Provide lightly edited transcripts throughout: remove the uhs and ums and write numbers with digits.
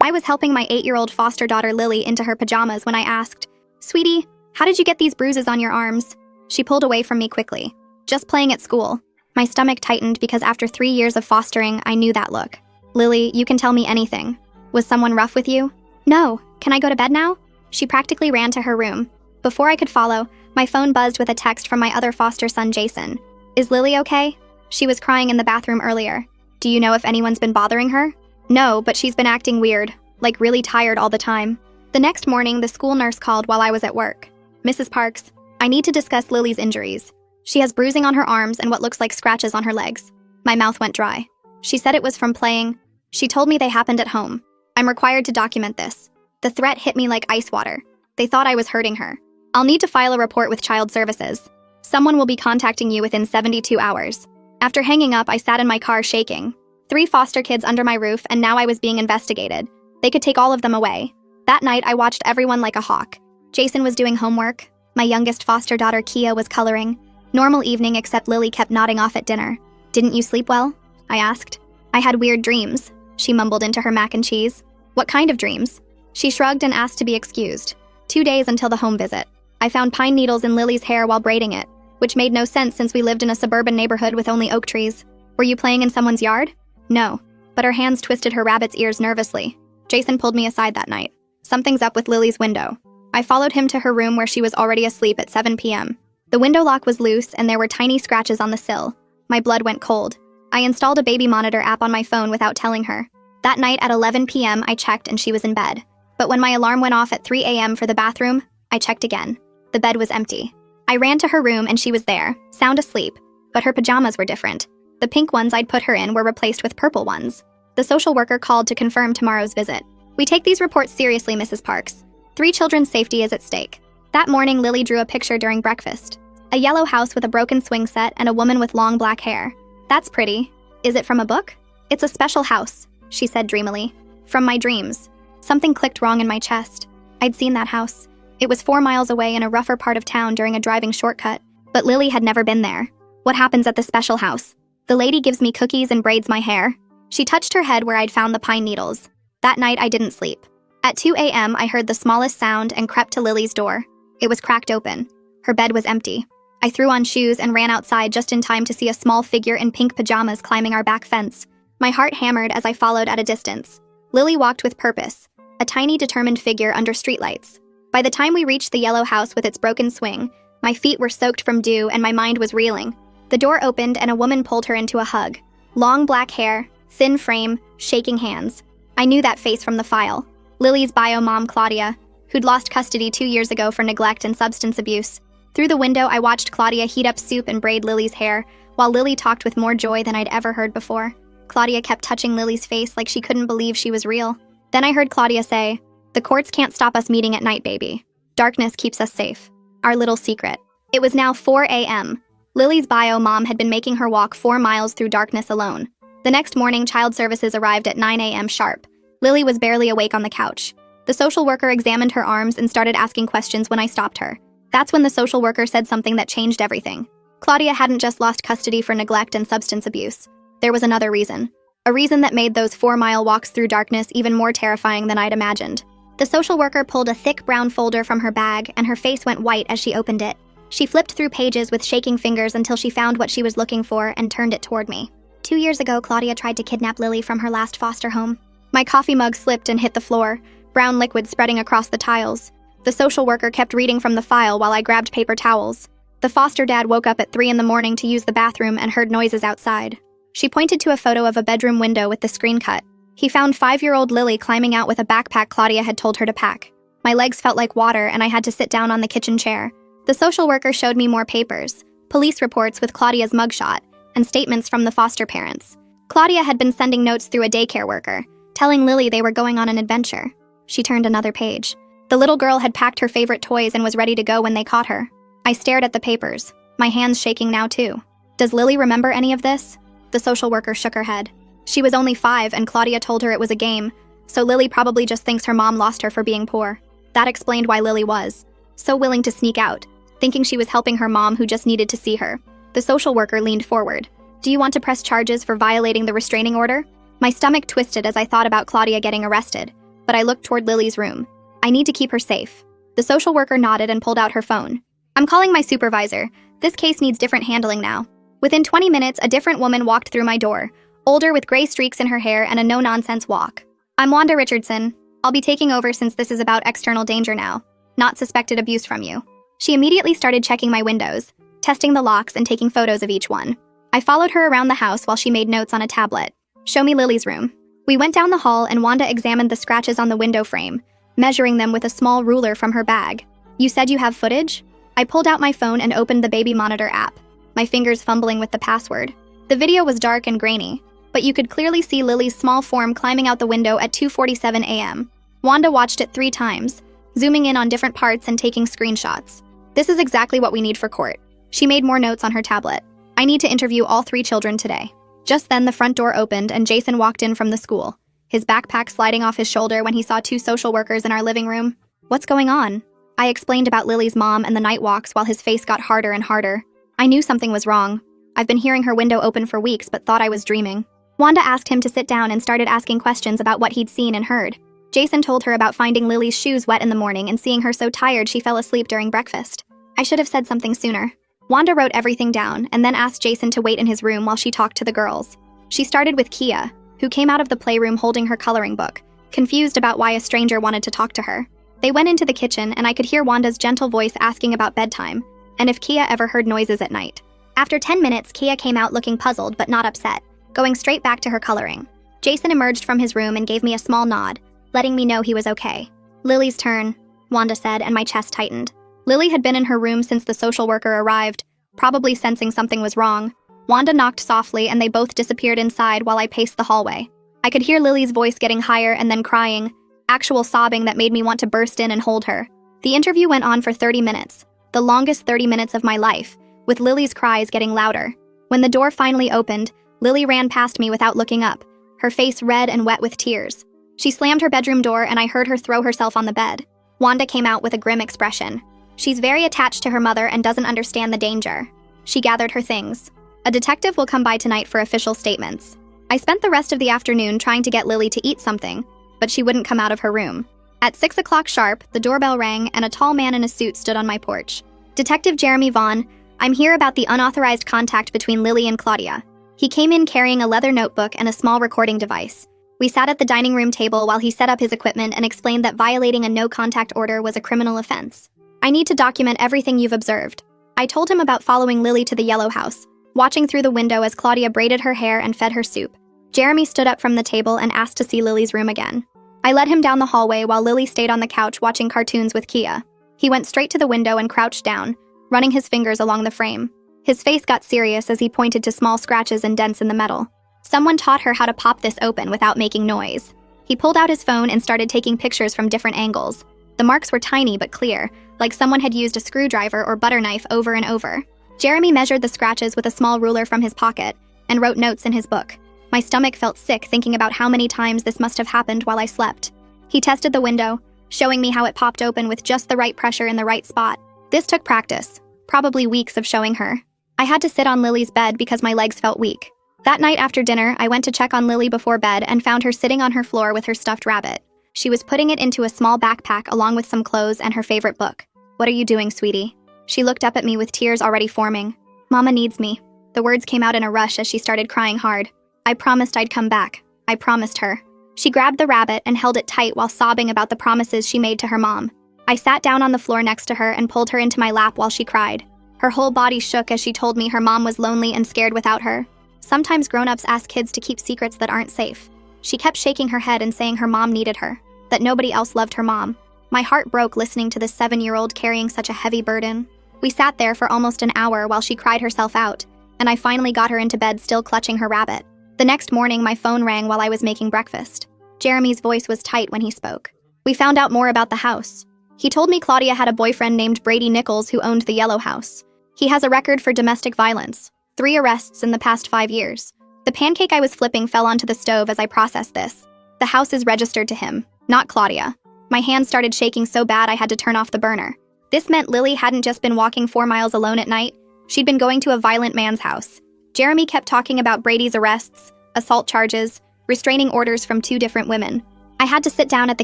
I was helping my 8-year-old foster daughter Lily into her pajamas when I asked, "Sweetie, how did you get these bruises on your arms?" She pulled away from me quickly. "Just playing at school." My stomach tightened because after 3 years of fostering, I knew that look. "Lily, you can tell me anything. Was someone rough with you?" "No. Can I go to bed now?" She practically ran to her room. Before I could follow, my phone buzzed with a text from my other foster son, Jason. "Is Lily okay? She was crying in the bathroom earlier. Do you know if anyone's been bothering her?" "No, but she's been acting weird, like really tired all the time." The next morning, the school nurse called while I was at work. "Mrs. Parks, I need to discuss Lily's injuries. She has bruising on her arms and what looks like scratches on her legs." My mouth went dry. She said it was from playing. She told me they happened at home. I'm required to document this. The threat hit me like ice water. They thought I was hurting her. "I'll need to file a report with Child Services. Someone will be contacting you within 72 hours. After hanging up, I sat in my car shaking. 3 foster kids under my roof, and now I was being investigated. They could take all of them away. That night, I watched everyone like a hawk. Jason was doing homework. My youngest foster daughter, Kia, was coloring. Normal evening, except Lily kept nodding off at dinner. "Didn't you sleep well?" I asked. "I had weird dreams," she mumbled into her mac and cheese. "What kind of dreams?" She shrugged and asked to be excused. 2 days until the home visit. I found pine needles in Lily's hair while braiding it, which made no sense since we lived in a suburban neighborhood with only oak trees. "Were you playing in someone's yard?" "No." But her hands twisted her rabbit's ears nervously. Jason pulled me aside that night. "Something's up with Lily's window." I followed him to her room where she was already asleep at 7 p.m. The window lock was loose and there were tiny scratches on the sill. My blood went cold. I installed a baby monitor app on my phone without telling her. That night at 11 p.m. I checked and she was in bed. But when my alarm went off at 3 a.m. for the bathroom, I checked again. The bed was empty. I ran to her room and she was there, sound asleep, but her pajamas were different. The pink ones I'd put her in were replaced with purple ones. The social worker called to confirm tomorrow's visit. "We take these reports seriously, Mrs. Parks. 3 children's safety is at stake." That morning, Lily drew a picture during breakfast. A yellow house with a broken swing set and a woman with long black hair. "That's pretty. Is it from a book?" "It's a special house," she said dreamily. "From my dreams." Something clicked wrong in my chest. I'd seen that house. It was 4 miles away in a rougher part of town during a driving shortcut, but Lily had never been there. "What happens at the special house?" "The lady gives me cookies and braids my hair." She touched her head where I'd found the pine needles. That night, I didn't sleep. At 2 a.m., I heard the smallest sound and crept to Lily's door. It was cracked open. Her bed was empty. I threw on shoes and ran outside just in time to see a small figure in pink pajamas climbing our back fence. My heart hammered as I followed at a distance. Lily walked with purpose, a tiny, determined figure under streetlights. By the time we reached the yellow house with its broken swing, my feet were soaked from dew and my mind was reeling. The door opened and a woman pulled her into a hug. Long black hair, thin frame, shaking hands. I knew that face from the file. Lily's bio mom, Claudia, who'd lost custody 2 years ago for neglect and substance abuse. Through the window, I watched Claudia heat up soup and braid Lily's hair, while Lily talked with more joy than I'd ever heard before. Claudia kept touching Lily's face like she couldn't believe she was real. Then I heard Claudia say, "The courts can't stop us meeting at night, baby. Darkness keeps us safe." Our little secret. It was now 4 a.m. Lily's bio mom had been making her walk 4 miles through darkness alone. The next morning, Child Services arrived at 9 a.m. sharp. Lily was barely awake on the couch. The social worker examined her arms and started asking questions when I stopped her. That's when the social worker said something that changed everything. Claudia hadn't just lost custody for neglect and substance abuse. There was another reason. A reason that made those 4-mile walks through darkness even more terrifying than I'd imagined. The social worker pulled a thick brown folder from her bag and her face went white as she opened it. She flipped through pages with shaking fingers until she found what she was looking for and turned it toward me. 2 years ago, Claudia tried to kidnap Lily from her last foster home. My coffee mug slipped and hit the floor, brown liquid spreading across the tiles. The social worker kept reading from the file while I grabbed paper towels. The foster dad woke up at 3 in the morning to use the bathroom and heard noises outside. She pointed to a photo of a bedroom window with the screen cut. He found 5-year-old Lily climbing out with a backpack Claudia had told her to pack. My legs felt like water and I had to sit down on the kitchen chair. The social worker showed me more papers, police reports with Claudia's mugshot, and statements from the foster parents. Claudia had been sending notes through a daycare worker, telling Lily they were going on an adventure. She turned another page. The little girl had packed her favorite toys and was ready to go when they caught her. I stared at the papers, my hands shaking now too. Does Lily remember any of this? The social worker shook her head. She was only 5 and Claudia told her it was a game, so Lily probably just thinks her mom lost her for being poor. That explained why Lily was so willing to sneak out, thinking she was helping her mom who just needed to see her. The social worker leaned forward. "Do you want to press charges for violating the restraining order?" My stomach twisted as I thought about Claudia getting arrested. but I looked toward Lily's room. I need to keep her safe. The social worker nodded and pulled out her phone. I'm calling my supervisor. This case needs different handling now. Within 20 minutes, a different woman walked through my door, older with gray streaks in her hair and a no-nonsense walk. I'm Wanda Richardson. I'll be taking over since this is about external danger now, not suspected abuse from you. She immediately started checking my windows, testing the locks and taking photos of each one. I followed her around the house while she made notes on a tablet. Show me Lily's room. We went down the hall and Wanda examined the scratches on the window frame, measuring them with a small ruler from her bag. You said you have footage? I pulled out my phone and opened the baby monitor app, my fingers fumbling with the password. The video was dark and grainy, but you could clearly see Lily's small form climbing out the window at 2:47 a.m. Wanda watched it 3 times, zooming in on different parts and taking screenshots. This is exactly what we need for court. She made more notes on her tablet. I need to interview all 3 children today. Just then, the front door opened and Jason walked in from the school, his backpack sliding off his shoulder when he saw 2 social workers in our living room. What's going on? I explained about Lily's mom and the night walks while his face got harder and harder. I knew something was wrong. I've been hearing her window open for weeks but thought I was dreaming. Wanda asked him to sit down and started asking questions about what he'd seen and heard. Jason told her about finding Lily's shoes wet in the morning and seeing her so tired she fell asleep during breakfast. I should have said something sooner. Wanda wrote everything down and then asked Jason to wait in his room while she talked to the girls. She started with Kia, who came out of the playroom holding her coloring book, confused about why a stranger wanted to talk to her. They went into the kitchen and I could hear Wanda's gentle voice asking about bedtime and if Kia ever heard noises at night. After 10 minutes, Kia came out looking puzzled but not upset, going straight back to her coloring. Jason emerged from his room and gave me a small nod, letting me know he was okay. Lily's turn, Wanda said, and my chest tightened. Lily had been in her room since the social worker arrived, probably sensing something was wrong. Wanda knocked softly and they both disappeared inside while I paced the hallway. I could hear Lily's voice getting higher and then crying, actual sobbing that made me want to burst in and hold her. The interview went on for 30 minutes, the longest 30 minutes of my life, with Lily's cries getting louder. When the door finally opened, Lily ran past me without looking up, her face red and wet with tears. She slammed her bedroom door and I heard her throw herself on the bed. Wanda came out with a grim expression. She's very attached to her mother and doesn't understand the danger. She gathered her things. A detective will come by tonight for official statements. I spent the rest of the afternoon trying to get Lily to eat something, but she wouldn't come out of her room. At 6 o'clock sharp, the doorbell rang and a tall man in a suit stood on my porch. Detective Jeremy Vaughn, I'm here about the unauthorized contact between Lily and Claudia. He came in carrying a leather notebook and a small recording device. We sat at the dining room table while he set up his equipment and explained that violating a no-contact order was a criminal offense. I need to document everything you've observed. I told him about following Lily to the yellow house, watching through the window as Claudia braided her hair and fed her soup. Jeremy stood up from the table and asked to see Lily's room again. I led him down the hallway while Lily stayed on the couch watching cartoons with Kia. He went straight to the window and crouched down, running his fingers along the frame. His face got serious as he pointed to small scratches and dents in the metal. Someone taught her how to pop this open without making noise. He pulled out his phone and started taking pictures from different angles. The marks were tiny but clear, like someone had used a screwdriver or butter knife over and over. Jeremy measured the scratches with a small ruler from his pocket and wrote notes in his book. My stomach felt sick thinking about how many times this must have happened while I slept. He tested the window, showing me how it popped open with just the right pressure in the right spot. This took practice, probably weeks of showing her. I had to sit on Lily's bed because my legs felt weak. That night after dinner, I went to check on Lily before bed and found her sitting on her floor with her stuffed rabbit. She was putting it into a small backpack along with some clothes and her favorite book. What are you doing, sweetie? She looked up at me with tears already forming. Mama needs me. The words came out in a rush as she started crying hard. I promised I'd come back. I promised her. She grabbed the rabbit and held it tight while sobbing about the promises she made to her mom. I sat down on the floor next to her and pulled her into my lap while she cried. Her whole body shook as she told me her mom was lonely and scared without her. Sometimes grown-ups ask kids to keep secrets that aren't safe. She kept shaking her head and saying her mom needed her, that nobody else loved her mom. My heart broke listening to this 7-year-old carrying such a heavy burden. We sat there for almost an hour while she cried herself out, and I finally got her into bed still clutching her rabbit. The next morning, my phone rang while I was making breakfast. Jeremy's voice was tight when he spoke. We found out more about the house. He told me Claudia had a boyfriend named Brady Nichols who owned the yellow house. He has a record for domestic violence, 3 arrests in the past 5 years. The pancake I was flipping fell onto the stove as I processed this. The house is registered to him, not Claudia. My hands started shaking so bad I had to turn off the burner. This meant Lily hadn't just been walking 4 miles alone at night. She'd been going to a violent man's house. Jeremy kept talking about Brady's arrests, assault charges, restraining orders from 2 different women. I had to sit down at the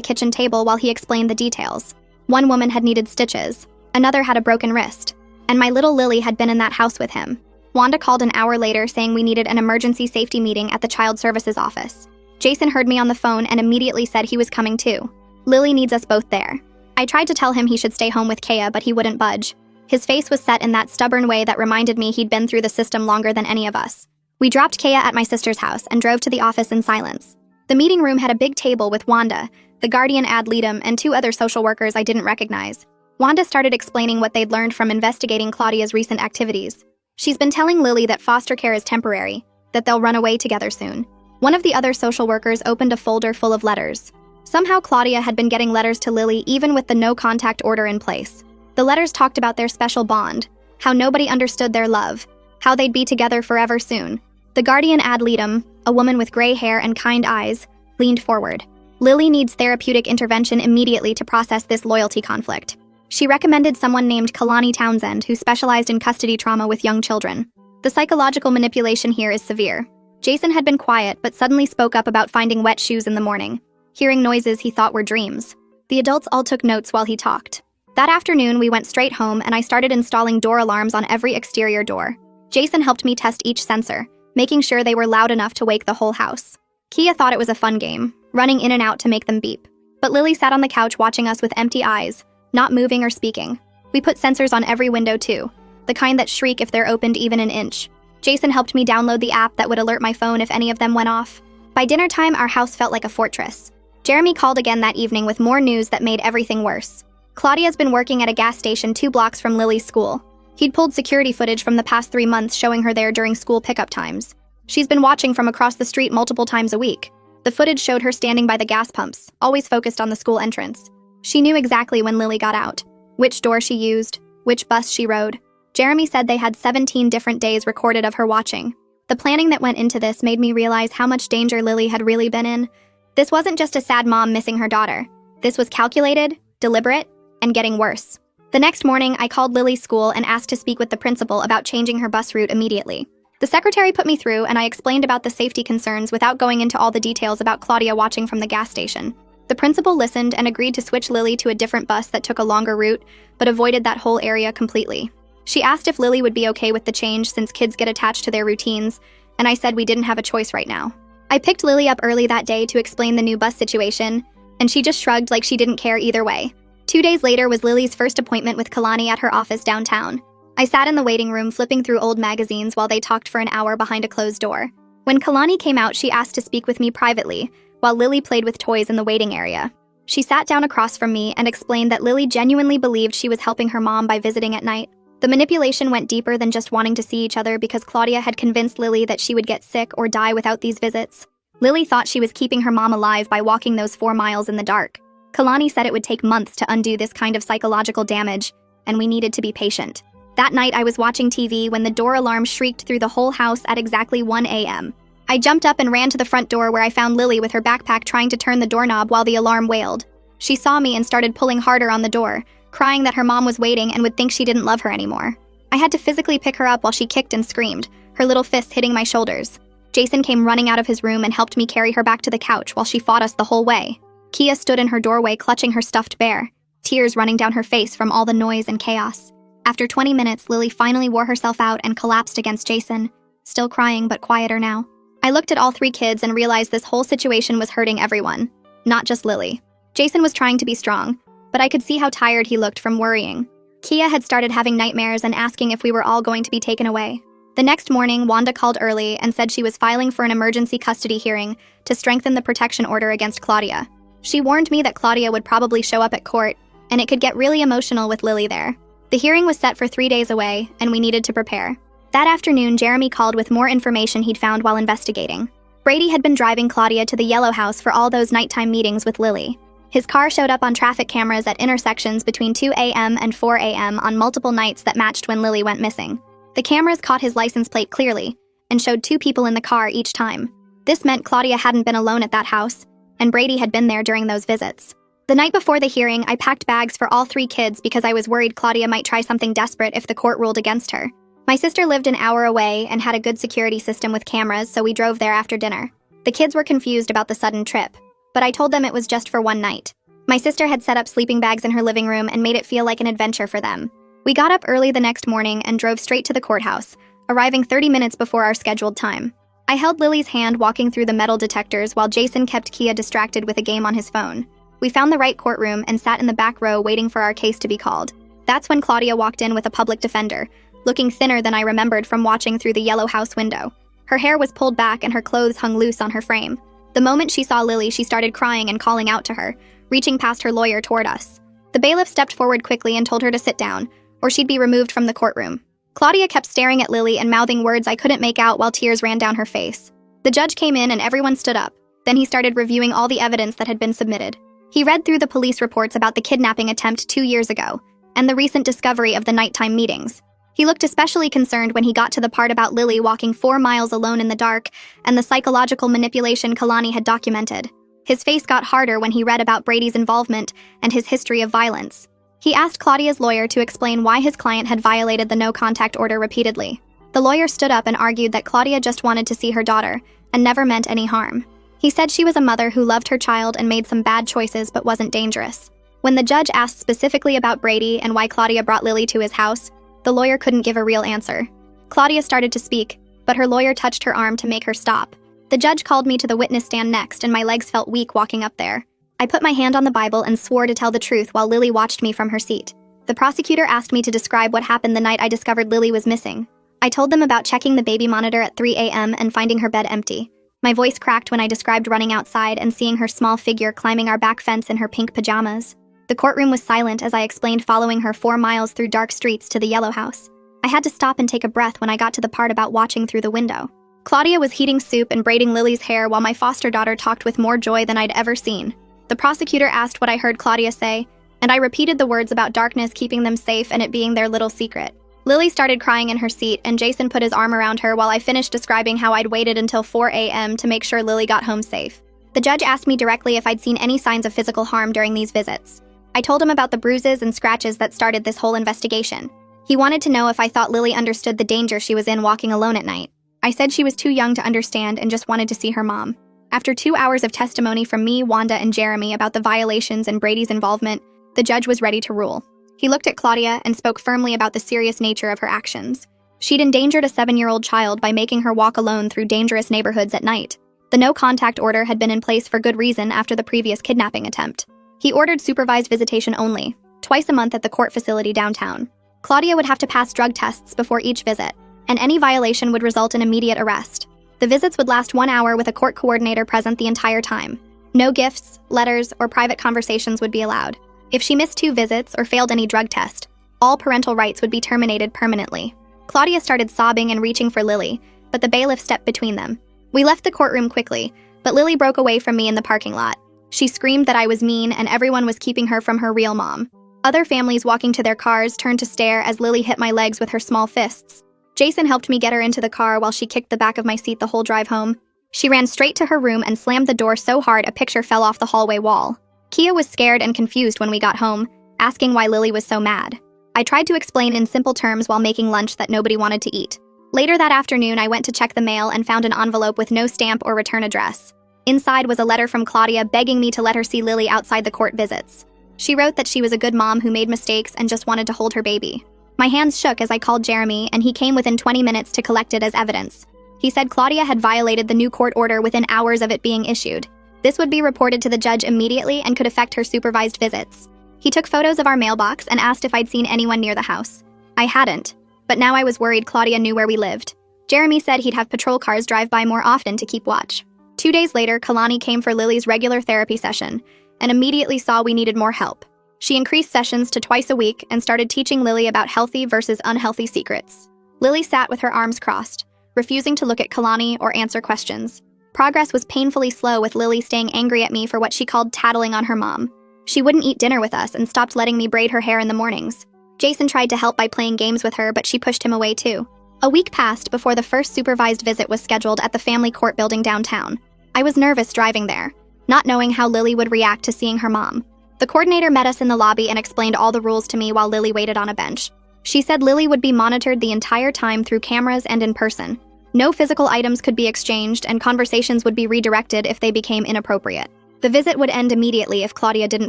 kitchen table while he explained the details. One woman had needed stitches, another had a broken wrist, and my little Lily had been in that house with him. Wanda called an hour later saying we needed an emergency safety meeting at the Child Services office. Jason heard me on the phone and immediately said he was coming too. Lily needs us both there. I tried to tell him he should stay home with Kea, but he wouldn't budge. His face was set in that stubborn way that reminded me he'd been through the system longer than any of us. We dropped Kea at my sister's house and drove to the office in silence. The meeting room had a big table with Wanda, the guardian ad litem, and 2 other social workers I didn't recognize. Wanda started explaining what they'd learned from investigating Claudia's recent activities. She's been telling Lily that foster care is temporary, that they'll run away together soon. One of the other social workers opened a folder full of letters. Somehow Claudia had been getting letters to Lily even with the no-contact order in place. The letters talked about their special bond, how nobody understood their love, how they'd be together forever soon. The guardian ad litem, a woman with gray hair and kind eyes, leaned forward. Lily needs therapeutic intervention immediately to process this loyalty conflict. She recommended someone named Kalani Townsend who specialized in custody trauma with young children. The psychological manipulation here is severe. Jason had been quiet but suddenly spoke up about finding wet shoes in the morning, hearing noises he thought were dreams. The adults all took notes while he talked. That afternoon, we went straight home and I started installing door alarms on every exterior door. Jason helped me test each sensor, making sure they were loud enough to wake the whole house. Kea thought it was a fun game, running in and out to make them beep. But Lily sat on the couch watching us with empty eyes, not moving or speaking. We put sensors on every window too, the kind that shriek if they're opened even an inch. Jason helped me download the app that would alert my phone if any of them went off. By dinner time, our house felt like a fortress. Jeremy called again that evening with more news that made everything worse. Claudia's been working at a gas station 2 blocks from Lily's school. He'd pulled security footage from the past 3 months showing her there during school pickup times. She's been watching from across the street multiple times a week. The footage showed her standing by the gas pumps, always focused on the school entrance. She knew exactly when Lily got out, which door she used, which bus she rode. Jeremy said they had 17 different days recorded of her watching. The planning that went into this made me realize how much danger Lily had really been in. This wasn't just a sad mom missing her daughter. This was calculated, deliberate, and getting worse. The next morning, I called Lily's school and asked to speak with the principal about changing her bus route immediately. The secretary put me through and I explained about the safety concerns without going into all the details about Claudia watching from the gas station. The principal listened and agreed to switch Lily to a different bus that took a longer route, but avoided that whole area completely. She asked if Lily would be okay with the change since kids get attached to their routines, and I said we didn't have a choice right now. I picked Lily up early that day to explain the new bus situation, and she just shrugged like she didn't care either way. 2 days later was Lily's first appointment with Kalani at her office downtown. I sat in the waiting room flipping through old magazines while they talked for an hour behind a closed door. When Kalani came out, she asked to speak with me privately, while Lily played with toys in the waiting area. She sat down across from me and explained that Lily genuinely believed she was helping her mom by visiting at night. The manipulation went deeper than just wanting to see each other because Claudia had convinced Lily that she would get sick or die without these visits. Lily thought she was keeping her mom alive by walking those 4 miles in the dark. Kalani said it would take months to undo this kind of psychological damage, and we needed to be patient. That night, I was watching TV when the door alarm shrieked through the whole house at exactly 1 a.m. I jumped up and ran to the front door where I found Lily with her backpack trying to turn the doorknob while the alarm wailed. She saw me and started pulling harder on the door, crying that her mom was waiting and would think she didn't love her anymore. I had to physically pick her up while she kicked and screamed, her little fists hitting my shoulders. Jason came running out of his room and helped me carry her back to the couch while she fought us the whole way. Kea stood in her doorway clutching her stuffed bear, tears running down her face from all the noise and chaos. After 20 minutes, Lily finally wore herself out and collapsed against Jason, still crying but quieter now. I looked at all 3 kids and realized this whole situation was hurting everyone, not just Lily. Jason was trying to be strong, but I could see how tired he looked from worrying. Kea had started having nightmares and asking if we were all going to be taken away. The next morning, Wanda called early and said she was filing for an emergency custody hearing to strengthen the protection order against Claudia. She warned me that Claudia would probably show up at court, and it could get really emotional with Lily there. The hearing was set for 3 days away, and we needed to prepare. That afternoon, Jeremy called with more information he'd found while investigating. Brady had been driving Claudia to the Yellow House for all those nighttime meetings with Lily. His car showed up on traffic cameras at intersections between 2 a.m. and 4 a.m. on multiple nights that matched when Lily went missing. The cameras caught his license plate clearly and showed 2 people in the car each time. This meant Claudia hadn't been alone at that house, and Brady had been there during those visits. The night before the hearing, I packed bags for all 3 kids because I was worried Claudia might try something desperate if the court ruled against her. My sister lived an hour away and had a good security system with cameras, so we drove there after dinner. The kids were confused about the sudden trip. but I told them it was just for one night. My sister had set up sleeping bags in her living room and made it feel like an adventure for them. We got up early the next morning and drove straight to the courthouse, arriving 30 minutes before our scheduled time. I held Lily's hand walking through the metal detectors while Jason kept Kia distracted with a game on his phone. We found the right courtroom and sat in the back row waiting for our case to be called. That's when Claudia walked in with a public defender, looking thinner than I remembered from watching through the yellow house window. Her hair was pulled back and her clothes hung loose on her frame. The moment she saw Lily, she started crying and calling out to her, reaching past her lawyer toward us. The bailiff stepped forward quickly and told her to sit down, or she'd be removed from the courtroom. Claudia kept staring at Lily and mouthing words I couldn't make out while tears ran down her face. The judge came in and everyone stood up. Then he started reviewing all the evidence that had been submitted. He read through the police reports about the kidnapping attempt 2 years ago, and the recent discovery of the nighttime meetings. He looked especially concerned when he got to the part about Lily walking 4 miles alone in the dark and the psychological manipulation Kalani had documented. His face got harder when he read about Brady's involvement and his history of violence. He asked Claudia's lawyer to explain why his client had violated the no-contact order repeatedly. The lawyer stood up and argued that Claudia just wanted to see her daughter and never meant any harm. He said she was a mother who loved her child and made some bad choices but wasn't dangerous. When the judge asked specifically about Brady and why Claudia brought Lily to his house, the lawyer couldn't give a real answer. Claudia started to speak, but her lawyer touched her arm to make her stop. The judge called me to the witness stand next and my legs felt weak walking up there. I put my hand on the Bible and swore to tell the truth while Lily watched me from her seat. The prosecutor asked me to describe what happened the night I discovered Lily was missing. I told them about checking the baby monitor at 3 a.m. and finding her bed empty. My voice cracked when I described running outside and seeing her small figure climbing our back fence in her pink pajamas. The courtroom was silent as I explained following her 4 miles through dark streets to the yellow house. I had to stop and take a breath when I got to the part about watching through the window. Claudia was heating soup and braiding Lily's hair while my foster daughter talked with more joy than I'd ever seen. The prosecutor asked what I heard Claudia say, and I repeated the words about darkness keeping them safe and it being their little secret. Lily started crying in her seat, and Jason put his arm around her while I finished describing how I'd waited until 4 a.m. to make sure Lily got home safe. The judge asked me directly if I'd seen any signs of physical harm during these visits. I told him about the bruises and scratches that started this whole investigation. He wanted to know if I thought Lily understood the danger she was in walking alone at night. I said she was too young to understand and just wanted to see her mom. After 2 hours of testimony from me, Wanda, and Jeremy about the violations and Brady's involvement, the judge was ready to rule. He looked at Claudia and spoke firmly about the serious nature of her actions. She'd endangered a 7-year-old child by making her walk alone through dangerous neighborhoods at night. The no-contact order had been in place for good reason after the previous kidnapping attempt. He ordered supervised visitation only, twice a month at the court facility downtown. Claudia would have to pass drug tests before each visit, and any violation would result in immediate arrest. The visits would last 1 hour with a court coordinator present the entire time. No gifts, letters, or private conversations would be allowed. If she missed 2 visits or failed any drug test, all parental rights would be terminated permanently. Claudia started sobbing and reaching for Lily, but the bailiff stepped between them. We left the courtroom quickly, but Lily broke away from me in the parking lot. She screamed that I was mean and everyone was keeping her from her real mom. Other families walking to their cars turned to stare as Lily hit my legs with her small fists. Jason helped me get her into the car while she kicked the back of my seat the whole drive home. She ran straight to her room and slammed the door so hard a picture fell off the hallway wall. Kia was scared and confused when we got home, asking why Lily was so mad. I tried to explain in simple terms while making lunch that nobody wanted to eat. Later that afternoon, I went to check the mail and found an envelope with no stamp or return address. Inside was a letter from Claudia begging me to let her see Lily outside the court visits. She wrote that she was a good mom who made mistakes and just wanted to hold her baby. My hands shook as I called Jeremy, and he came within 20 minutes to collect it as evidence. He said Claudia had violated the new court order within hours of it being issued. This would be reported to the judge immediately and could affect her supervised visits. He took photos of our mailbox and asked if I'd seen anyone near the house. I hadn't, but now I was worried Claudia knew where we lived. Jeremy said he'd have patrol cars drive by more often to keep watch. 2 days later, Kalani came for Lily's regular therapy session and immediately saw we needed more help. She increased sessions to twice a week and started teaching Lily about healthy versus unhealthy secrets. Lily sat with her arms crossed, refusing to look at Kalani or answer questions. Progress was painfully slow, with Lily staying angry at me for what she called tattling on her mom. She wouldn't eat dinner with us and stopped letting me braid her hair in the mornings. Jason tried to help by playing games with her, but she pushed him away too. A week passed before the first supervised visit was scheduled at the family court building downtown. I was nervous driving there, not knowing how Lily would react to seeing her mom. The coordinator met us in the lobby and explained all the rules to me while Lily waited on a bench. She said Lily would be monitored the entire time through cameras and in person. No physical items could be exchanged, and conversations would be redirected if they became inappropriate. The visit would end immediately if Claudia didn't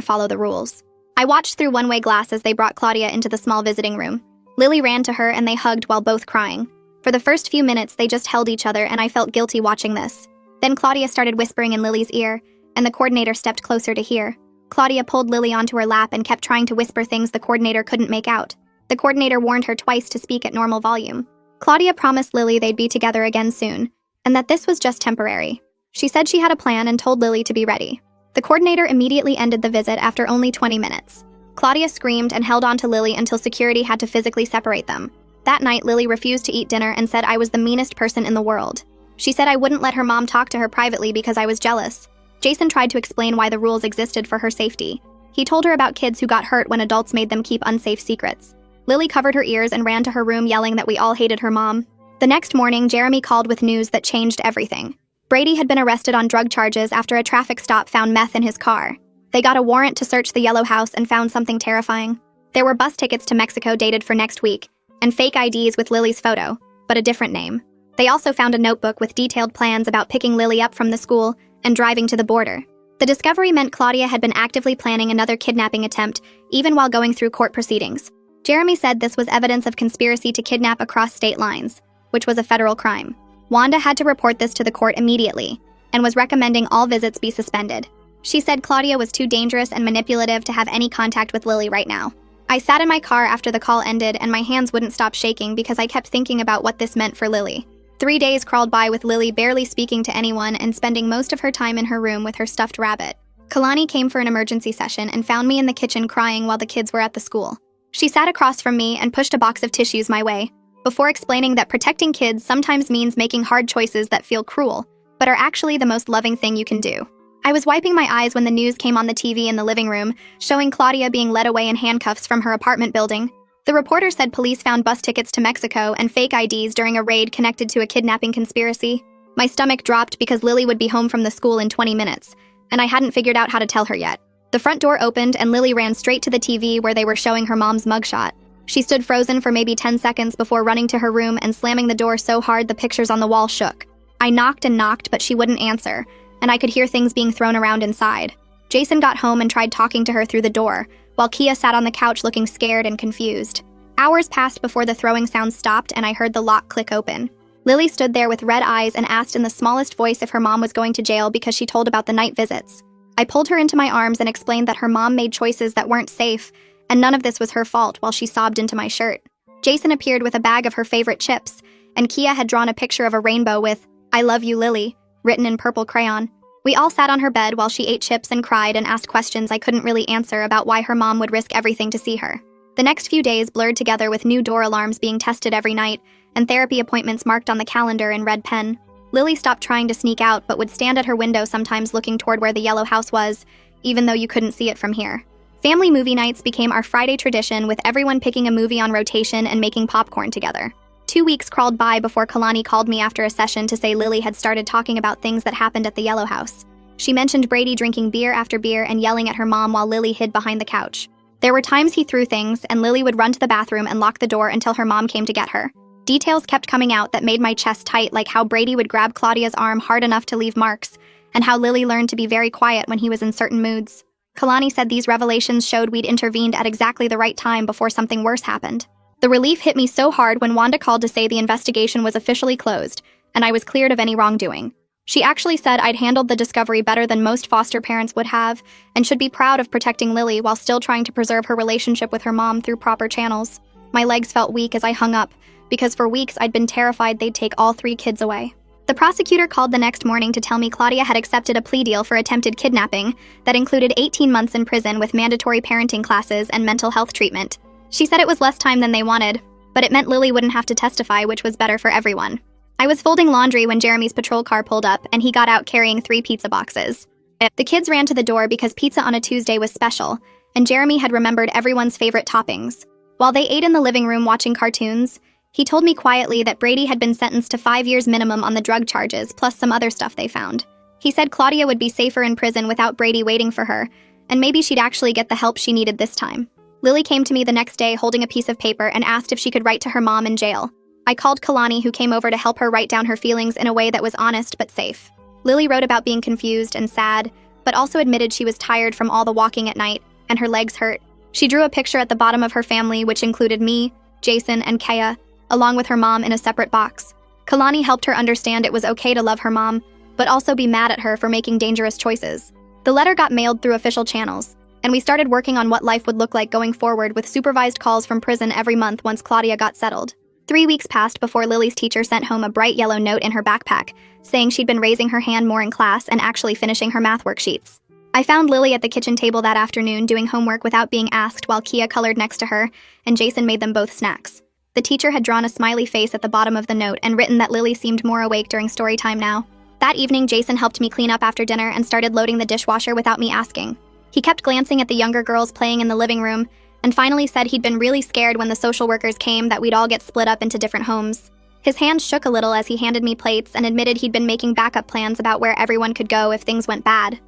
follow the rules. I watched through one-way glass as they brought Claudia into the small visiting room. Lily ran to her and they hugged while both crying. For the first few minutes, they just held each other and I felt guilty watching this. Then Claudia started whispering in Lily's ear, and the coordinator stepped closer to hear. Claudia pulled Lily onto her lap and kept trying to whisper things the coordinator couldn't make out. The coordinator warned her twice to speak at normal volume. Claudia promised Lily they'd be together again soon, and that this was just temporary. She said she had a plan and told Lily to be ready. The coordinator immediately ended the visit after only 20 minutes. Claudia screamed and held on to Lily until security had to physically separate them. That night, Lily refused to eat dinner and said I was the meanest person in the world. She said I wouldn't let her mom talk to her privately because I was jealous. Jason tried to explain why the rules existed for her safety. He told her about kids who got hurt when adults made them keep unsafe secrets. Lily covered her ears and ran to her room yelling that we all hated her mom. The next morning, Jeremy called with news that changed everything. Brady had been arrested on drug charges after a traffic stop found meth in his car. They got a warrant to search the yellow house and found something terrifying. There were bus tickets to Mexico dated for next week, and fake IDs with Lily's photo, but a different name. They also found a notebook with detailed plans about picking Lily up from the school and driving to the border. The discovery meant Claudia had been actively planning another kidnapping attempt, even while going through court proceedings. Jeremy said this was evidence of conspiracy to kidnap across state lines, which was a federal crime. Wanda had to report this to the court immediately, and was recommending all visits be suspended. She said Claudia was too dangerous and manipulative to have any contact with Lily right now. I sat in my car after the call ended and my hands wouldn't stop shaking because I kept thinking about what this meant for Lily. 3 days crawled by with Lily barely speaking to anyone and spending most of her time in her room with her stuffed rabbit. Kalani came for an emergency session and found me in the kitchen crying while the kids were at the school. She sat across from me and pushed a box of tissues my way, before explaining that protecting kids sometimes means making hard choices that feel cruel, but are actually the most loving thing you can do. I was wiping my eyes when the news came on the TV in the living room, showing Claudia being led away in handcuffs from her apartment building. The reporter said police found bus tickets to Mexico and fake IDs during a raid connected to a kidnapping conspiracy. My stomach dropped because Lily would be home from the school in 20 minutes, and I hadn't figured out how to tell her yet. The front door opened and Lily ran straight to the TV where they were showing her mom's mugshot. She stood frozen for maybe 10 seconds before running to her room and slamming the door so hard the pictures on the wall shook. I knocked and knocked, but she wouldn't answer, and I could hear things being thrown around inside. Jason got home and tried talking to her through the door, while Kia sat on the couch looking scared and confused. Hours passed before the throwing sound stopped and I heard the lock click open. Lily stood there with red eyes and asked in the smallest voice if her mom was going to jail because she told about the night visits. I pulled her into my arms and explained that her mom made choices that weren't safe, and none of this was her fault while she sobbed into my shirt. Jason appeared with a bag of her favorite chips, and Kia had drawn a picture of a rainbow with, "I love you, Lily," written in purple crayon. We all sat on her bed while she ate chips and cried and asked questions I couldn't really answer about why her mom would risk everything to see her. The next few days blurred together with new door alarms being tested every night, and therapy appointments marked on the calendar in red pen. Lily stopped trying to sneak out but would stand at her window sometimes looking toward where the yellow house was, even though you couldn't see it from here. Family movie nights became our Friday tradition with everyone picking a movie on rotation and making popcorn together. 2 weeks crawled by before Kalani called me after a session to say Lily had started talking about things that happened at the yellow house. She mentioned Brady drinking beer after beer and yelling at her mom while Lily hid behind the couch. There were times he threw things and Lily would run to the bathroom and lock the door until her mom came to get her. Details kept coming out that made my chest tight, like how Brady would grab Claudia's arm hard enough to leave marks, and how Lily learned to be very quiet when he was in certain moods. Kalani said these revelations showed we'd intervened at exactly the right time before something worse happened. The relief hit me so hard when Wanda called to say the investigation was officially closed, and I was cleared of any wrongdoing. She actually said I'd handled the discovery better than most foster parents would have, and should be proud of protecting Lily while still trying to preserve her relationship with her mom through proper channels. My legs felt weak as I hung up, because for weeks I'd been terrified they'd take all 3 kids away. The prosecutor called the next morning to tell me Claudia had accepted a plea deal for attempted kidnapping that included 18 months in prison with mandatory parenting classes and mental health treatment. She said it was less time than they wanted, but it meant Lily wouldn't have to testify, which was better for everyone. I was folding laundry when Jeremy's patrol car pulled up, and he got out carrying 3 pizza boxes. The kids ran to the door because pizza on a Tuesday was special, and Jeremy had remembered everyone's favorite toppings. While they ate in the living room watching cartoons, he told me quietly that Brady had been sentenced to 5 years minimum on the drug charges, plus some other stuff they found. He said Claudia would be safer in prison without Brady waiting for her, and maybe she'd actually get the help she needed this time. Lily came to me the next day holding a piece of paper and asked if she could write to her mom in jail. I called Kalani, who came over to help her write down her feelings in a way that was honest but safe. Lily wrote about being confused and sad, but also admitted she was tired from all the walking at night and her legs hurt. She drew a picture at the bottom of her family, which included me, Jason, and Kaya, along with her mom in a separate box. Kalani helped her understand it was okay to love her mom, but also be mad at her for making dangerous choices. The letter got mailed through official channels, and we started working on what life would look like going forward with supervised calls from prison every month once Claudia got settled. 3 weeks passed before Lily's teacher sent home a bright yellow note in her backpack, saying she'd been raising her hand more in class and actually finishing her math worksheets. I found Lily at the kitchen table that afternoon doing homework without being asked while Kia colored next to her, and Jason made them both snacks. The teacher had drawn a smiley face at the bottom of the note and written that Lily seemed more awake during story time now. That evening, Jason helped me clean up after dinner and started loading the dishwasher without me asking. He kept glancing at the younger girls playing in the living room, and finally said he'd been really scared when the social workers came that we'd all get split up into different homes. His hands shook a little as he handed me plates and admitted he'd been making backup plans about where everyone could go if things went bad.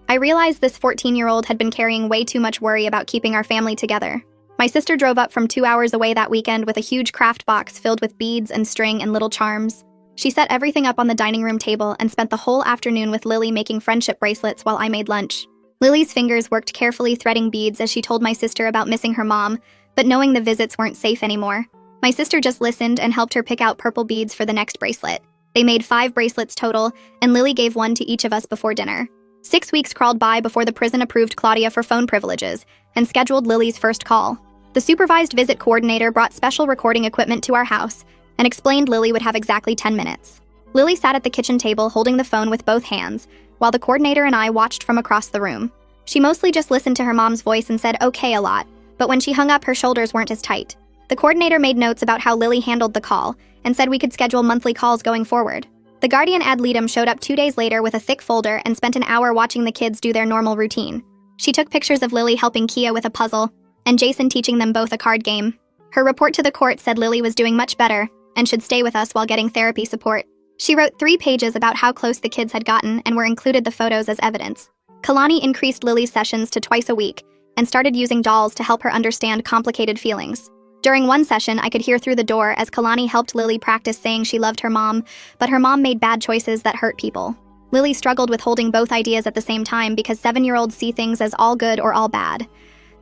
I realized this 14-year-old had been carrying way too much worry about keeping our family together. My sister drove up from 2 hours away that weekend with a huge craft box filled with beads and string and little charms. She set everything up on the dining room table and spent the whole afternoon with Lily making friendship bracelets while I made lunch. Lily's fingers worked carefully threading beads as she told my sister about missing her mom, but knowing the visits weren't safe anymore. My sister just listened and helped her pick out purple beads for the next bracelet. They made 5 bracelets total, and Lily gave one to each of us before dinner. 6 weeks crawled by before the prison approved Claudia for phone privileges and scheduled Lily's first call. The supervised visit coordinator brought special recording equipment to our house and explained Lily would have exactly 10 minutes. Lily sat at the kitchen table holding the phone with both hands, while the coordinator and I watched from across the room. She mostly just listened to her mom's voice and said okay a lot, but when she hung up, her shoulders weren't as tight. The coordinator made notes about how Lily handled the call and said we could schedule monthly calls going forward. The guardian ad litem showed up 2 days later with a thick folder and spent an hour watching the kids do their normal routine. She took pictures of Lily helping Kia with a puzzle and Jason teaching them both a card game. Her report to the court said Lily was doing much better and should stay with us while getting therapy support. She wrote 3 pages about how close the kids had gotten and were included the photos as evidence. Kalani increased Lily's sessions to twice a week and started using dolls to help her understand complicated feelings. During one session, I could hear through the door as Kalani helped Lily practice saying she loved her mom, but her mom made bad choices that hurt people. Lily struggled with holding both ideas at the same time because 7-year-olds see things as all good or all bad.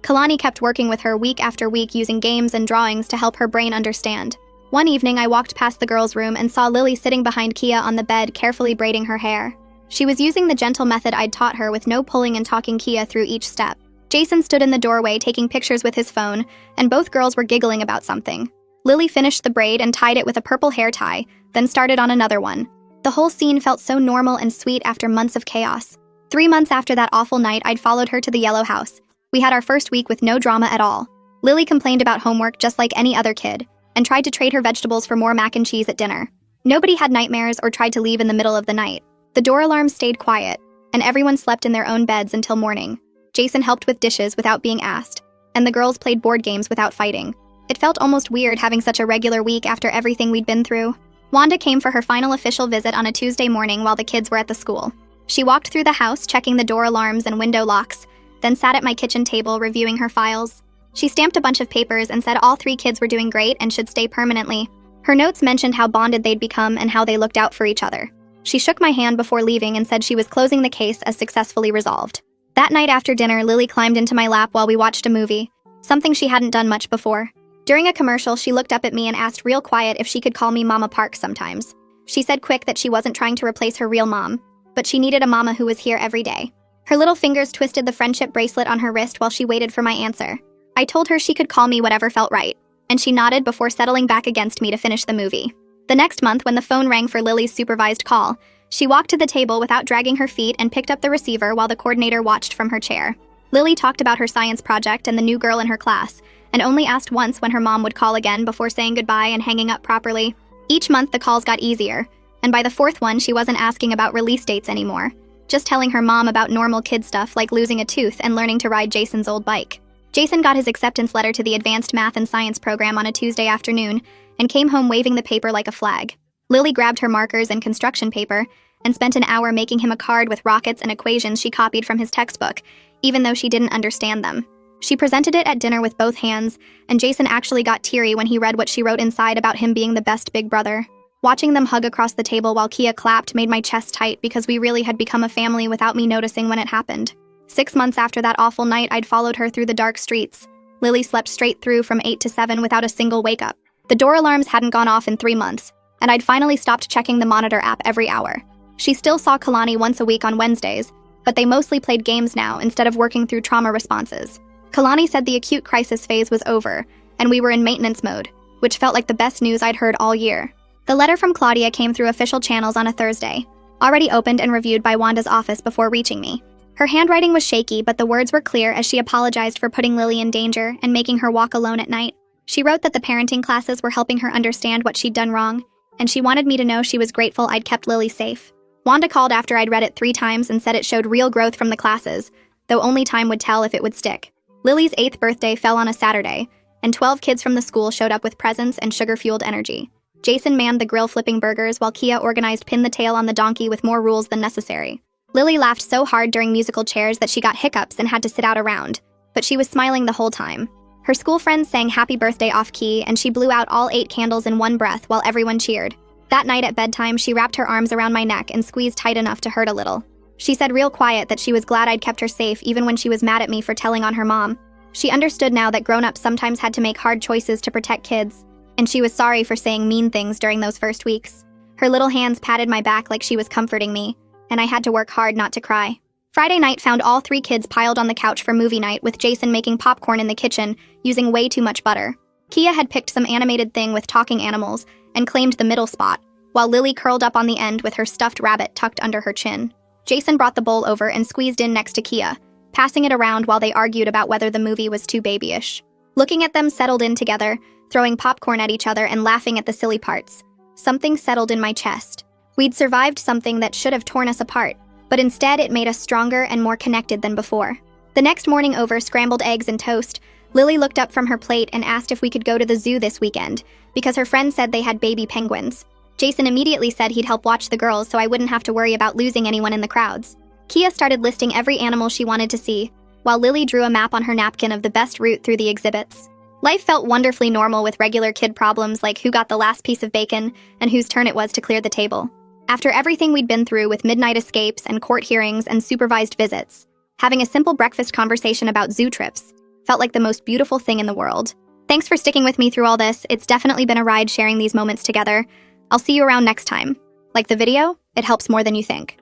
Kalani kept working with her week after week using games and drawings to help her brain understand. One evening, I walked past the girls' room and saw Lily sitting behind Kia on the bed, carefully braiding her hair. She was using the gentle method I'd taught her with no pulling and talking Kia through each step. Jason stood in the doorway taking pictures with his phone, and both girls were giggling about something. Lily finished the braid and tied it with a purple hair tie, then started on another one. The whole scene felt so normal and sweet after months of chaos. 3 months after that awful night, I'd followed her to the yellow house. We had our first week with no drama at all. Lily complained about homework just like any other kid, and tried to trade her vegetables for more mac and cheese at dinner. Nobody had nightmares or tried to leave in the middle of the night. The door alarm stayed quiet, and everyone slept in their own beds until morning. Jason helped with dishes without being asked, and the girls played board games without fighting. It felt almost weird having such a regular week after everything we'd been through. Wanda came for her final official visit on a Tuesday morning while the kids were at the school. She walked through the house, checking the door alarms and window locks, then sat at my kitchen table reviewing her files. She stamped a bunch of papers and said all 3 kids were doing great and should stay permanently. Her notes mentioned how bonded they'd become and how they looked out for each other. She shook my hand before leaving and said she was closing the case as successfully resolved. That night after dinner, Lily climbed into my lap while we watched a movie, something she hadn't done much before. During a commercial, she looked up at me and asked real quiet if she could call me Mama Park sometimes. She said quick that she wasn't trying to replace her real mom, but she needed a mama who was here every day. Her little fingers twisted the friendship bracelet on her wrist while she waited for my answer. I told her she could call me whatever felt right, and she nodded before settling back against me to finish the movie. The next month, when the phone rang for Lily's supervised call, she walked to the table without dragging her feet and picked up the receiver while the coordinator watched from her chair. Lily talked about her science project and the new girl in her class, and only asked once when her mom would call again before saying goodbye and hanging up properly. Each month, the calls got easier, and by the 4th one, she wasn't asking about release dates anymore, just telling her mom about normal kid stuff like losing a tooth and learning to ride Jason's old bike. Jason got his acceptance letter to the advanced math and science program on a Tuesday afternoon and came home waving the paper like a flag. Lily grabbed her markers and construction paper and spent an hour making him a card with rockets and equations she copied from his textbook, even though she didn't understand them. She presented it at dinner with both hands, and Jason actually got teary when he read what she wrote inside about him being the best big brother. Watching them hug across the table while Kia clapped made my chest tight because we really had become a family without me noticing when it happened. 6 months after that awful night, I'd followed her through the dark streets. Lily slept straight through from 8 to 7 without a single wake-up. The door alarms hadn't gone off in 3 months, and I'd finally stopped checking the monitor app every hour. She still saw Kalani once a week on Wednesdays, but they mostly played games now instead of working through trauma responses. Kalani said the acute crisis phase was over, and we were in maintenance mode, which felt like the best news I'd heard all year. The letter from Claudia came through official channels on a Thursday, already opened and reviewed by Wanda's office before reaching me. Her handwriting was shaky, but the words were clear as she apologized for putting Lily in danger and making her walk alone at night. She wrote that the parenting classes were helping her understand what she'd done wrong, and she wanted me to know she was grateful I'd kept Lily safe. Wanda called after I'd read it 3 times and said it showed real growth from the classes, though only time would tell if it would stick. Lily's 8th birthday fell on a Saturday, and 12 kids from the school showed up with presents and sugar-fueled energy. Jason manned the grill flipping burgers while Kia organized pin the tail on the donkey with more rules than necessary. Lily laughed so hard during musical chairs that she got hiccups and had to sit out a round, but she was smiling the whole time. Her school friends sang happy birthday off-key, and she blew out all 8 candles in one breath while everyone cheered. That night at bedtime, she wrapped her arms around my neck and squeezed tight enough to hurt a little. She said real quiet that she was glad I'd kept her safe even when she was mad at me for telling on her mom. She understood now that grown-ups sometimes had to make hard choices to protect kids, and she was sorry for saying mean things during those first weeks. Her little hands patted my back like she was comforting me, and I had to work hard not to cry. Friday night found all 3 kids piled on the couch for movie night, with Jason making popcorn in the kitchen, using way too much butter. Kia had picked some animated thing with talking animals and claimed the middle spot, while Lily curled up on the end with her stuffed rabbit tucked under her chin. Jason brought the bowl over and squeezed in next to Kia, passing it around while they argued about whether the movie was too babyish. Looking at them settled in together, throwing popcorn at each other and laughing at the silly parts, something settled in my chest. We'd survived something that should have torn us apart, but instead it made us stronger and more connected than before. The next morning over scrambled eggs and toast, Lily looked up from her plate and asked if we could go to the zoo this weekend, because her friends said they had baby penguins. Jason immediately said he'd help watch the girls so I wouldn't have to worry about losing anyone in the crowds. Kia started listing every animal she wanted to see, while Lily drew a map on her napkin of the best route through the exhibits. Life felt wonderfully normal with regular kid problems like who got the last piece of bacon and whose turn it was to clear the table. After everything we'd been through with midnight escapes and court hearings and supervised visits, having a simple breakfast conversation about zoo trips felt like the most beautiful thing in the world. Thanks for sticking with me through all this. It's definitely been a ride sharing these moments together. I'll see you around next time. Like the video? It helps more than you think.